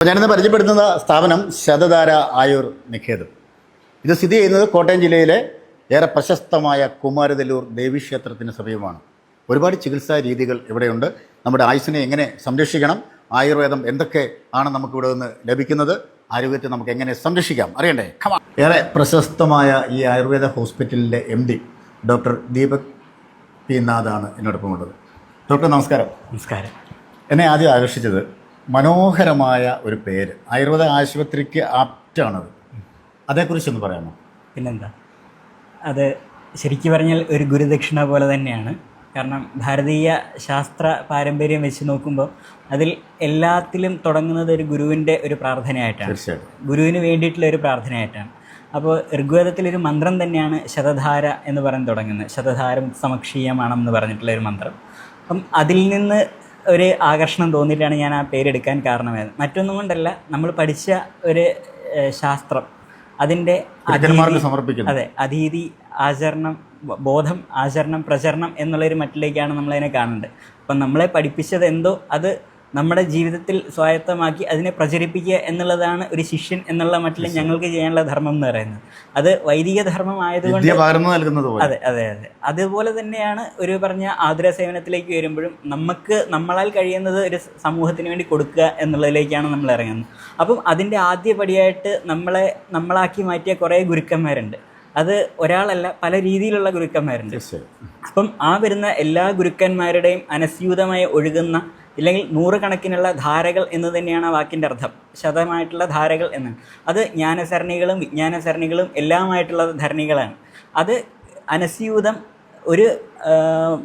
ഞാനിന്ന് പരിചയപ്പെടുത്തുന്ന സ്ഥാപനം ശതധാര ആയുർ നിഖേതം. ഇത് സ്ഥിതി ചെയ്യുന്നത് കോട്ടയം ജില്ലയിലെ ഏറെ പ്രശസ്തമായ കുമാരനെല്ലൂർ ദേവീക്ഷേത്രത്തിന് സമീപമാണ്. ഒരുപാട് ചികിത്സാ രീതികൾ ഇവിടെയുണ്ട്. നമ്മുടെ ആയുസ്സിനെ എങ്ങനെ സംരക്ഷിക്കണം, ആയുർവേദം എന്തൊക്കെ ആണ് നമുക്കിവിടെ നിന്ന് ലഭിക്കുന്നത്, ആരോഗ്യത്തെ നമുക്ക് എങ്ങനെ സംരക്ഷിക്കാം അറിയണ്ടേ? ഏറെ പ്രശസ്തമായ ഈ ആയുർവേദ ഹോസ്പിറ്റലിൻ്റെ MD ഡോക്ടർ ദീപക് പി നാഥാണ് എന്നോടൊപ്പം ഉള്ളത്. ഡോക്ടർ നമസ്കാരം. നമസ്കാരം. എന്നെ ആദ്യം ആകർഷിച്ചത് മനോഹരമായ ഒരു പേര്, ആയുർവേദ ആശുപത്രിക്ക് ആപ്റ്റാണത്. അതേക്കുറിച്ചൊന്ന് പറയാമോ? പിന്നെന്താ, അത് ശരിക്കും പറഞ്ഞാൽ ഒരു ഗുരുദക്ഷിണ പോലെ തന്നെയാണ്. കാരണം ഭാരതീയ ശാസ്ത്ര പാരമ്പര്യം വെച്ച് നോക്കുമ്പോൾ അതിൽ എല്ലാത്തിലും തുടങ്ങുന്നത് ഒരു ഗുരുവിൻ്റെ ഒരു പ്രാർത്ഥനയായിട്ടാണ്. ഗുരുവിന് വേണ്ടിയിട്ടുള്ള ഒരു പ്രാർത്ഥനയായിട്ടാണ്. അപ്പോൾ ഋഗ്വേദത്തിലൊരു മന്ത്രം തന്നെയാണ് ശതധാര എന്ന് പറഞ്ഞ് തുടങ്ങുന്നത്. ശതധാരം സമക്ഷീയമാണെന്ന് പറഞ്ഞിട്ടുള്ള ഒരു മന്ത്രം. അപ്പം അതിൽ നിന്ന് ഒരു ആകർഷണം തോന്നിയിട്ടാണ് ഞാൻ ആ പേരെടുക്കാൻ കാരണമായത്. മറ്റൊന്നും കൊണ്ടല്ല, നമ്മൾ പഠിച്ച ഒരു ശാസ്ത്രം അതിൻ്റെ അതെ അധീതി ആചരണം, ബോധം, ആചരണം, പ്രചരണം എന്നുള്ളൊരു മട്ടിലേക്കാണ് നമ്മളതിനെ കാണേണ്ടത്. അപ്പം നമ്മളെ പഠിപ്പിച്ചത് എന്തോ അത് നമ്മുടെ ജീവിതത്തിൽ സ്വായത്തമാക്കി അതിനെ പ്രചരിപ്പിക്കുക എന്നുള്ളതാണ് ഒരു ശിഷ്യൻ എന്നുള്ള മട്ടിൽ ഞങ്ങൾക്ക് ചെയ്യാനുള്ള ധർമ്മം എന്ന് പറയുന്നത്. അത് വൈദിക ധർമ്മം ആയതുകൊണ്ട് അതെ അതെ അതെ അതുപോലെ തന്നെയാണ് ഒരു പറഞ്ഞ ആതുര സേവനത്തിലേക്ക് വരുമ്പോഴും നമുക്ക് നമ്മളാൽ കഴിയുന്നത് ഒരു സമൂഹത്തിന് വേണ്ടി കൊടുക്കുക എന്നുള്ളതിലേക്കാണ് നമ്മൾ ഇറങ്ങുന്നത്. അപ്പം അതിൻ്റെ ആദ്യ പടിയായിട്ട് നമ്മളാക്കി മാറ്റിയ കുറേ ഗുരുക്കന്മാരുണ്ട്. അത് ഒരാളല്ല, പല രീതിയിലുള്ള ഗുരുക്കന്മാരുണ്ട്. അപ്പം ആ വരുന്ന എല്ലാ ഗുരുക്കന്മാരുടെയും അനസ്യൂതമായി ഒഴുകുന്ന ഇല്ലെങ്കിൽ നൂറുകണക്കിനുള്ള ധാരകൾ എന്ന് തന്നെയാണ് ആ വാക്കിൻ്റെ അർത്ഥം. ശതമായിട്ടുള്ള ധാരകൾ എന്നാണ്. അത് ജ്ഞാനസരണികളും വിജ്ഞാനസരണികളും എല്ലാമായിട്ടുള്ള ധരണികളാണ്. അത് അനസ്യൂതം ഒരു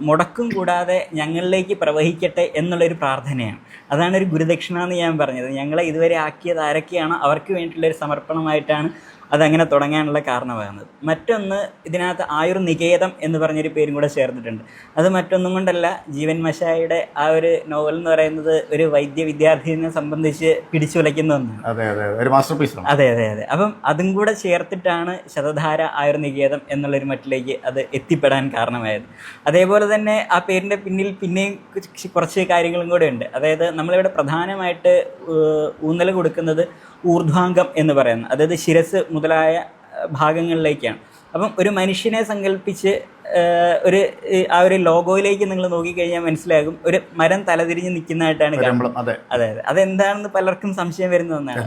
മുടക്കും കൂടാതെ ഞങ്ങളിലേക്ക് പ്രവഹിക്കട്ടെ എന്നുള്ളൊരു പ്രാർത്ഥനയാണ്. അതാണ് ഒരു ഗുരുദക്ഷിണ എന്ന് ഞാൻ പറഞ്ഞത്. ഞങ്ങളെ ഇതുവരെ ആക്കിയത് ആരൊക്കെയാണോ അവർക്ക് വേണ്ടിയിട്ടുള്ളൊരു സമർപ്പണമായിട്ടാണ് അതങ്ങനെ തുടങ്ങാനുള്ള കാരണമാകുന്നത്. മറ്റൊന്ന്, ഇതിനകത്ത് ആയുർ നികേതം എന്ന് പറഞ്ഞൊരു പേരും കൂടെ ചേർത്തിട്ടുണ്ട്. അത് മറ്റൊന്നും കൊണ്ടല്ല, ജീവൻ മഷായിയുടെ ആ ഒരു നോവൽ എന്ന് പറയുന്നത് ഒരു വൈദ്യ വിദ്യാർത്ഥിനെ സംബന്ധിച്ച് പിടിച്ചുലയ്ക്കുന്ന ഒന്നാണ്. അതെ അതെ അതെ അപ്പം അതും കൂടെ ചേർത്തിട്ടാണ് ശതധാര ആയുർ നികേതം എന്നുള്ളൊരു മട്ടിലേക്ക് അത് എത്തിപ്പെടാൻ കാരണമായത്. അതേപോലെ തന്നെ ആ പേരിൻ്റെ പിന്നിൽ പിന്നെയും കുറച്ച് കാര്യങ്ങളും കൂടെ ഉണ്ട്. അതായത് നമ്മളിവിടെ പ്രധാനമായിട്ട് ഊന്നൽ കൊടുക്കുന്നത് ഊർധ്വാംഗം എന്ന് പറയുന്നത്, അതായത് ശിരസ് മുതലായ ഭാഗങ്ങളിലേക്കാണ്. അപ്പം ഒരു മനുഷ്യനെ സങ്കല്പിച്ച് ആ ഒരു ലോഗോയിലേക്ക് നിങ്ങൾ നോക്കിക്കഴിഞ്ഞാൽ മനസ്സിലാകും, ഒരു മരം തലതിരിഞ്ഞ് നിൽക്കുന്നതായിട്ടാണ് കാണുന്നത്. അതെ അതെ അതെന്താണെന്ന് പലർക്കും സംശയം വരുന്ന ഒന്നാണ്.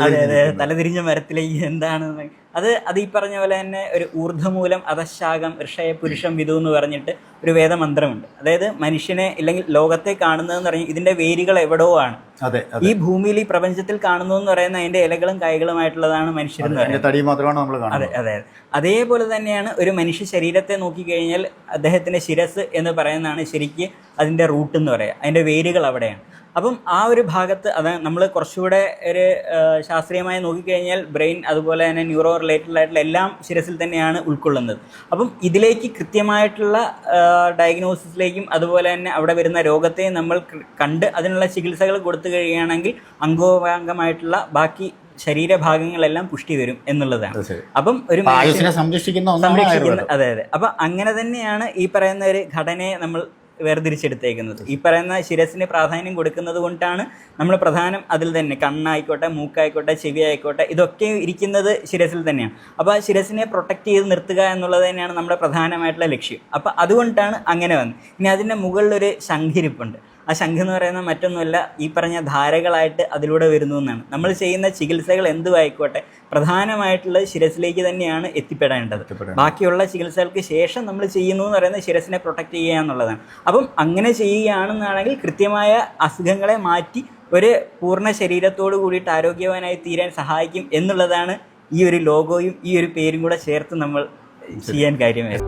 അതെ അതെ തലതിരിഞ്ഞ മരത്തിലേക്ക് എന്താണെന്ന് അത് ഈ പറഞ്ഞ പോലെ തന്നെ ഒരു ഊർധ്വമൂലം അധശാഖം ഋഷയ പുരുഷം വിധു എന്ന് പറഞ്ഞിട്ട് ഒരു വേദമന്ത്രമുണ്ട്. അതായത് മനുഷ്യനെ ഇല്ലെങ്കിൽ ലോകത്തെ കാണുന്നതെന്ന് പറഞ്ഞാൽ ഇതിൻ്റെ വേരുകൾ എവിടോ ആണ്. ഈ ഭൂമിയിൽ ഈ പ്രപഞ്ചത്തിൽ കാണുന്നു എന്ന് പറയുന്ന അതിൻ്റെ ഇലകളും കായ്കളുമായിട്ടുള്ളതാണ് മനുഷ്യരെന്ന് പറയുന്നത്. അതെ അതെ അതേപോലെ തന്നെയാണ് ഒരു മനുഷ്യ ശരീരത്തെ നോക്കിക്കഴിഞ്ഞാൽ അദ്ദേഹത്തിൻ്റെ ശിരസ് എന്ന് പറയുന്നതാണ് ശരിക്ക് അതിൻ്റെ റൂട്ട് എന്ന് പറയുക, അതിൻ്റെ വേരുകൾ അവിടെയാണ്. അപ്പം ആ ഒരു ഭാഗത്ത് അത് നമ്മൾ കുറച്ചുകൂടെ ഒരു ശാസ്ത്രീയമായി നോക്കിക്കഴിഞ്ഞാൽ ബ്രെയിൻ അതുപോലെ തന്നെ ന്യൂറോ റിലേറ്റഡ് ആയിട്ടുള്ള എല്ലാം ശിരസിൽ തന്നെയാണ് ഉൾക്കൊള്ളുന്നത്. അപ്പം ഇതിലേക്ക് കൃത്യമായിട്ടുള്ള ഡയഗ്നോസിസിലേക്കും അതുപോലെ തന്നെ അവിടെ വരുന്ന രോഗത്തെയും നമ്മൾ കണ്ട് അതിനുള്ള ചികിത്സകൾ കൊടുത്തു കഴിയുകയാണെങ്കിൽ അംഗോപാംഗമായിട്ടുള്ള ബാക്കി ശരീരഭാഗങ്ങളെല്ലാം പുഷ്ടി വരും എന്നുള്ളതാണ്. അപ്പം ഒരു സംരക്ഷിക്കുന്ന അതെ അതെ അപ്പം അങ്ങനെ തന്നെയാണ് ഈ പറയുന്ന ഒരു ഘടനയെ നമ്മൾ വേർതിരിച്ചെടുത്തേക്കുന്നത്. ഈ പറയുന്ന ശിരസിന് പ്രാധാന്യം കൊടുക്കുന്നത് കൊണ്ടാണ് നമ്മൾ പ്രധാനം അതിൽ തന്നെ കണ്ണായിക്കോട്ടെ, മൂക്കായിക്കോട്ടെ, ചെവി ആയിക്കോട്ടെ, ഇതൊക്കെ ഇരിക്കുന്നത് ശിരസിൽ തന്നെയാണ്. അപ്പോൾ ആ ശിരസിനെ പ്രൊട്ടക്റ്റ് ചെയ്ത് നിർത്തുക എന്നുള്ളത് തന്നെയാണ് നമ്മുടെ പ്രധാനമായിട്ടുള്ള ലക്ഷ്യം. അപ്പോൾ അതുകൊണ്ടാണ് അങ്ങനെ വന്നത്. ഇനി അതിൻ്റെ മുകളിലൊരു ശംഖിരിപ്പുണ്ട്. ആ ശംഖ് എന്ന് പറയുന്നത് മറ്റൊന്നുമല്ല, ഈ പറഞ്ഞ ധാരകളായിട്ട് അതിലൂടെ വരുന്നു എന്നാണ്. നമ്മൾ ചെയ്യുന്ന ചികിത്സകൾ എന്തുമായിക്കോട്ടെ പ്രധാനമായിട്ടുള്ളത് ശിരസിലേക്ക് തന്നെയാണ് എത്തിപ്പെടേണ്ടത്. ബാക്കിയുള്ള ചികിത്സകൾക്ക് ശേഷം നമ്മൾ ചെയ്യുന്നു എന്ന് പറയുന്നത് ശിരസിനെ പ്രൊട്ടക്റ്റ് ചെയ്യുക എന്നുള്ളതാണ്. അപ്പം അങ്ങനെ ചെയ്യുകയാണെന്നാണെങ്കിൽ കൃത്യമായ അസുഖങ്ങളെ മാറ്റി ഒരു പൂർണ്ണ ശരീരത്തോടു കൂടിയിട്ട് ആരോഗ്യവാനായി തീരാൻ സഹായിക്കും എന്നുള്ളതാണ് ഈ ഒരു ലോഗോയും ഈ ഒരു പേരും കൂടെ ചേർത്ത് നമ്മൾ ചെയ്യാൻ കാര്യമായത്.